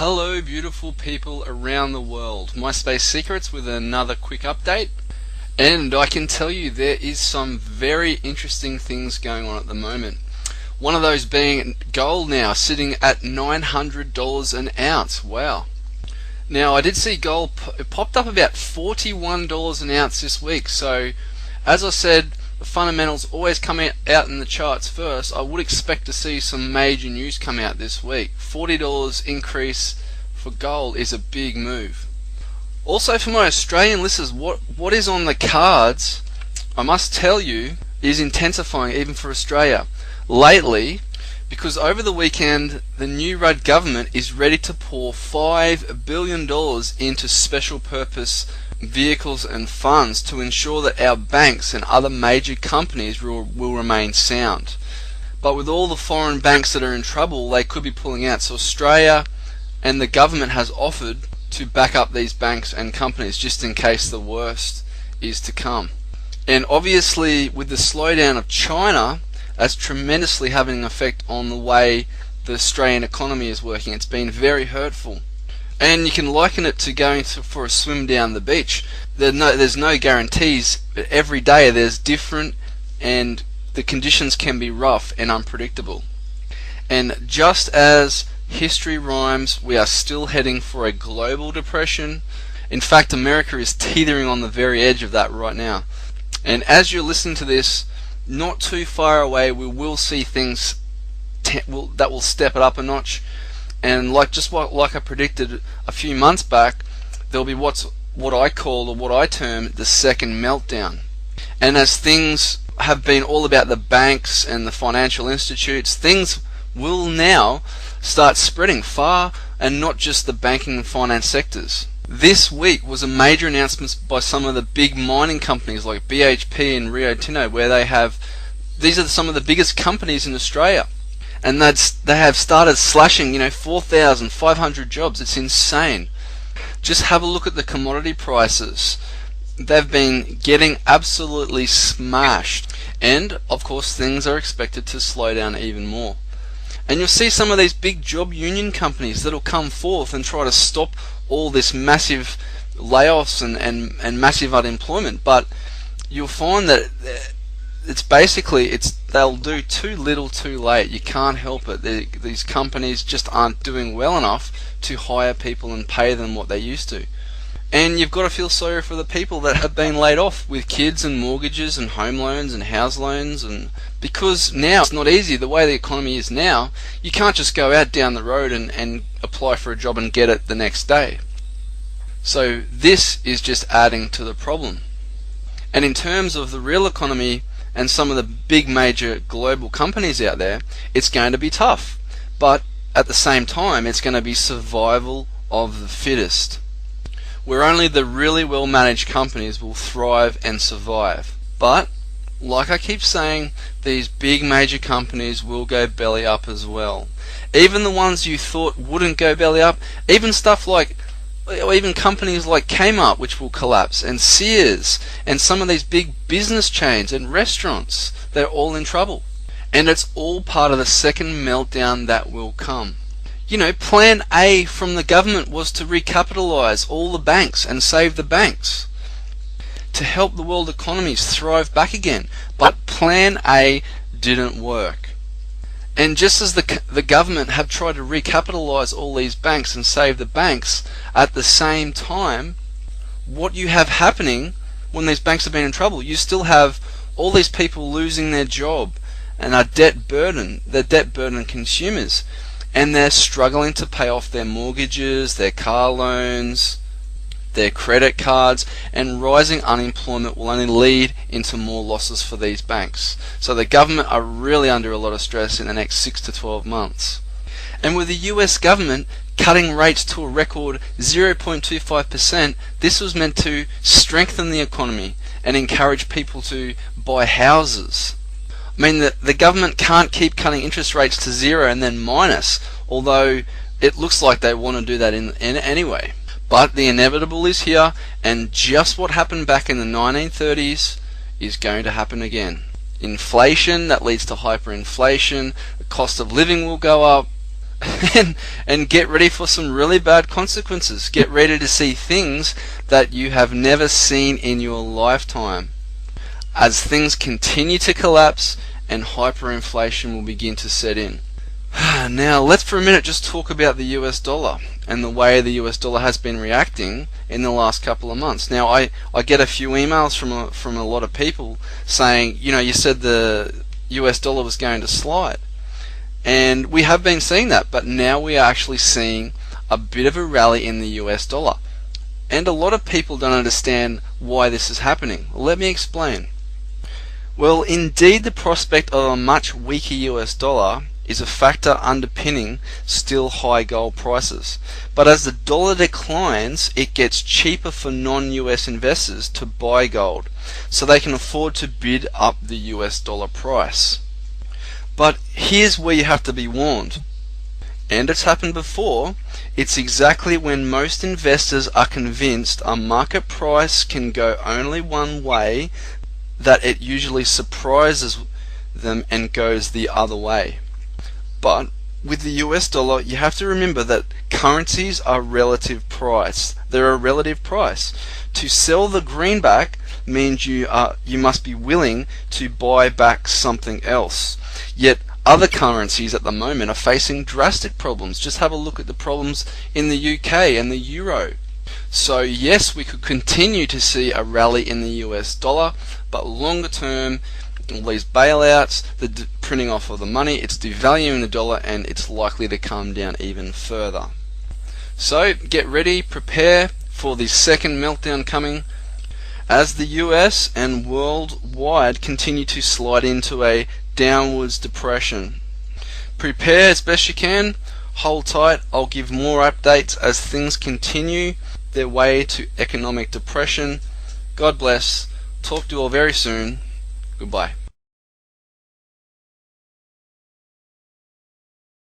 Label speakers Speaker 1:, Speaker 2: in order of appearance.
Speaker 1: Hello beautiful people around the world. MySpace Secrets with another quick update, and I can tell you there is some very interesting things going on at the moment. One of those being gold now sitting at $900 an ounce. Wow. Now I did see gold popped up about $41 an ounce this week, so as I said, the fundamentals always come out in the charts first. I would expect to see some major news come out this week. $40 increase for gold is a big move. Also for my Australian listeners, what is on the cards, I must tell you, is intensifying even for Australia lately, because over the weekend the new Rudd government is ready to pour $5 billion into special purpose vehicles and funds to ensure that our banks and other major companies will remain sound. But with all the foreign banks that are in trouble, they could be pulling out. So Australia and the government has offered to back up these banks and companies just in case the worst is to come. And obviously with the slowdown of China, that's tremendously having an effect on the way the Australian economy is working. It's been very hurtful. And you can liken it to going for a swim down the beach. There's no guarantees, but every day there's different, and the conditions can be rough and unpredictable. And just as history rhymes, we are still heading for a global depression. In fact, America is teetering on the very edge of that right now. And as you're listening to this, not too far away, we will see things that will step it up a notch. And like I predicted a few months back, there'll be what I call, or what I term, the second meltdown. And as things have been all about the banks and the financial institutes, things will now start spreading far, and not just the banking and finance sectors. This week was a major announcement by some of the big mining companies like BHP and Rio Tinto, where these are some of the biggest companies in Australia. And they have started slashing, 4,500 jobs. It's insane. Just have a look at the commodity prices. They've been getting absolutely smashed. And, of course, things are expected to slow down even more. And you'll see some of these big job union companies that'll come forth and try to stop all this massive layoffs and massive unemployment. But you'll find that they'll do too little too late. You can't help it. These companies just aren't doing well enough to hire people and pay them what they used to. And you've got to feel sorry for the people that have been laid off with kids and mortgages and home loans and house loans, and because now it's not easy. The way the economy is now, you can't just go out down the road and apply for a job and get it the next day. So this is just adding to the problem. And in terms of the real economy and some of the big major global companies out there, it's going to be tough. But at the same time, it's going to be survival of the fittest, where only the really well managed companies will thrive and survive. But like I keep saying, these big major companies will go belly up as well. Even the ones you thought wouldn't go belly up, even companies like Kmart, which will collapse, and Sears, and some of these big business chains and restaurants, they're all in trouble. And it's all part of the second meltdown that will come. Plan A from the government was to recapitalize all the banks and save the banks, to help the world economies thrive back again. But Plan A didn't work. And just as the government have tried to recapitalize all these banks and save the banks, at the same time, what you have happening when these banks have been in trouble, you still have all these people losing their job and are debt burdened consumers, and they're struggling to pay off their mortgages, their car loans, their credit cards, and rising unemployment will only lead into more losses for these banks. So the government are really under a lot of stress in the next 6 to 12 months. And with the US government cutting rates to a record 0.25%, this was meant to strengthen the economy and encourage people to buy houses. I mean, the government can't keep cutting interest rates to zero and then minus, although it looks like they want to do that in anyway. But the inevitable is here, and just what happened back in the 1930s is going to happen again. Inflation, that leads to hyperinflation, the cost of living will go up, and get ready for some really bad consequences. Get ready to see things that you have never seen in your lifetime as things continue to collapse and hyperinflation will begin to set in. Now let's for a minute just talk about the US dollar and the way the US dollar has been reacting in the last couple of months. Now I get a few emails from a lot of people saying, you said the US dollar was going to slide. And we have been seeing that, but now we are actually seeing a bit of a rally in the US dollar. And a lot of people don't understand why this is happening. Let me explain. Well, indeed the prospect of a much weaker US dollar is a factor underpinning still high gold prices. But as the dollar declines, it gets cheaper for non-US investors to buy gold, so they can afford to bid up the US dollar price. But here's where you have to be warned. And it's happened before. It's exactly when most investors are convinced a market price can go only one way that it usually surprises them and goes the other way. But with the US dollar, you have to remember that currencies are relative price. They're a relative price. To sell the greenback means you must be willing to buy back something else. Yet other currencies at the moment are facing drastic problems. Just have a look at the problems in the UK and the euro. So yes, we could continue to see a rally in the US dollar, but longer term, all these bailouts, the printing off of the money, it's devaluing the dollar, and it's likely to come down even further. So get ready, prepare for the second meltdown coming as the US and worldwide continue to slide into a downwards depression. Prepare as best you can, hold tight. I'll give more updates as things continue their way to economic depression. God bless. Talk to you all very soon. Goodbye.